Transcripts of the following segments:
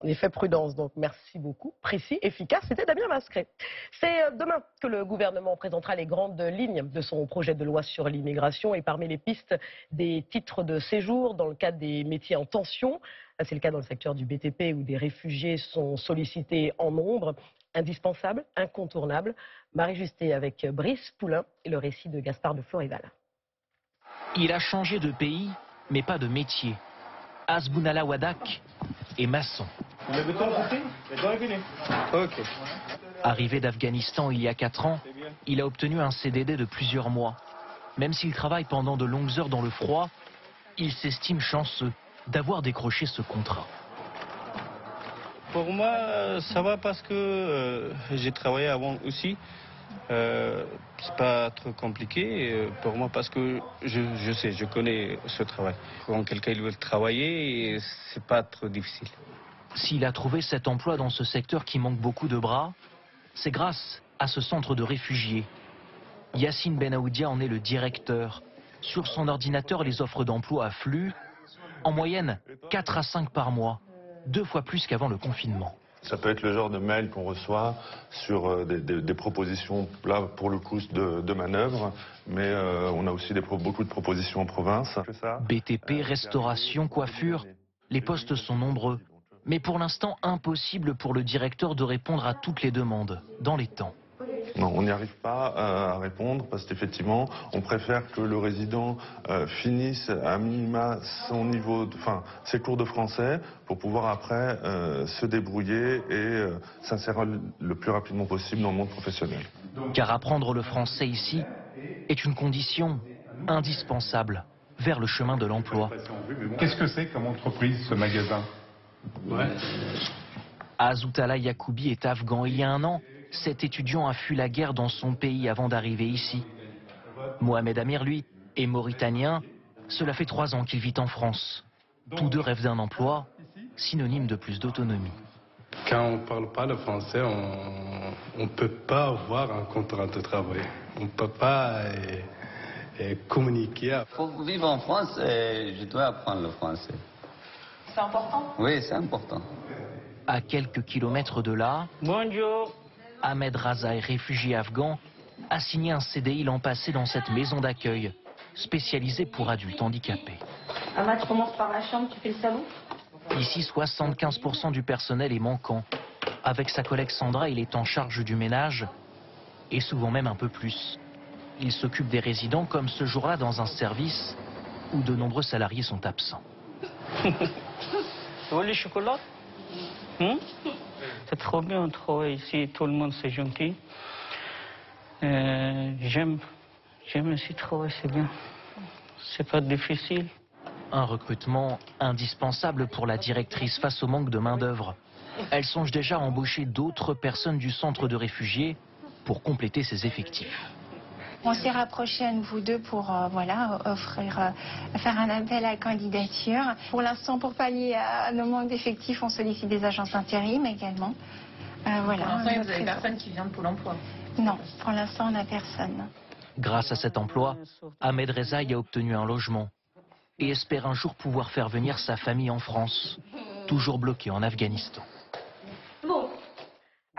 En effet, prudence, donc merci beaucoup. Précis, efficace, c'était Damien Mascret. C'est demain que le gouvernement présentera les grandes lignes de son projet de loi sur l'immigration et parmi les pistes des titres de séjour dans le cadre des métiers en tension. C'est le cas dans le secteur du BTP où des réfugiés sont sollicités en nombre. Indispensable, incontournable. Marie Justé avec Brice Poulain et le récit de Gaspard de Florival. Il a changé de pays, mais pas de métier. Hasbounallah Wadak est maçon. Arrivé d'Afghanistan il y a 4 ans, il a obtenu un CDD de plusieurs mois. Même s'il travaille pendant de longues heures dans le froid, il s'estime chanceux d'avoir décroché ce contrat. Pour moi, ça va parce que j'ai travaillé avant aussi. C'est pas trop compliqué pour moi parce que je connais ce travail. Quand quelqu'un veut travailler, c'est pas trop difficile. S'il a trouvé cet emploi dans ce secteur qui manque beaucoup de bras, c'est grâce à ce centre de réfugiés. Yassine Benaoudia en est le directeur. Sur son ordinateur, les offres d'emploi affluent. En moyenne, 4 à 5 par mois, 2 fois plus qu'avant le confinement. Ça peut être le genre de mail qu'on reçoit sur des propositions, là pour le coup, de manœuvre, mais on a aussi beaucoup de propositions en province. BTP, restauration, coiffure, les postes sont nombreux, mais pour l'instant impossible pour le directeur de répondre à toutes les demandes, dans les temps. Non, on n'y arrive pas à répondre parce qu'effectivement, on préfère que le résident finisse à minima ses cours de français pour pouvoir après se débrouiller et s'insérer le plus rapidement possible dans le monde professionnel. Car apprendre le français ici est une condition indispensable vers le chemin de l'emploi. Qu'est-ce que c'est comme entreprise, ce magasin? Azoutala Yacoubi est afghan. Il y a 1 an, cet étudiant a fui la guerre dans son pays avant d'arriver ici. Mohamed Amir, lui, est mauritanien. Cela fait 3 ans qu'il vit en France. Tous deux rêvent d'un emploi, synonyme de plus d'autonomie. Quand on ne parle pas le français, on ne peut pas avoir un contrat de travail. On ne peut pas communiquer. Pour vivre en France, je dois apprendre le français. C'est important? Oui, c'est important. À quelques kilomètres de là, Bonjour. Ahmed Raza est réfugié afghan, a signé un CDI l'an passé dans cette maison d'accueil, spécialisée pour adultes handicapés. Ahmed, tu commences par la chambre, tu fais le salon? Ici, 75% du personnel est manquant. Avec sa collègue Sandra, il est en charge du ménage, et souvent même un peu plus. Il s'occupe des résidents comme ce jour-là dans un service où de nombreux salariés sont absents. Tu veux le chocolat? C'est trop bien, on travaille ici, tout le monde c'est gentil. J'aime ici travailler, c'est bien. C'est pas difficile. Un recrutement indispensable pour la directrice face au manque de main-d'œuvre. Elle songe déjà à embaucher d'autres personnes du centre de réfugiés pour compléter ses effectifs. On s'est rapprochés, vous deux, pour faire un appel à candidature. Pour l'instant, pour pallier à nos manques d'effectifs, on sollicite des agences d'intérim également. Pour l'instant, vous n'avez personne qui vient de Pôle emploi? Non, pour l'instant, on n'a personne. Grâce à cet emploi, Ahmed Rezaï a obtenu un logement et espère un jour pouvoir faire venir sa famille en France, toujours bloquée en Afghanistan.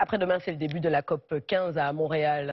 Après-demain, c'est le début de la COP 15 à Montréal.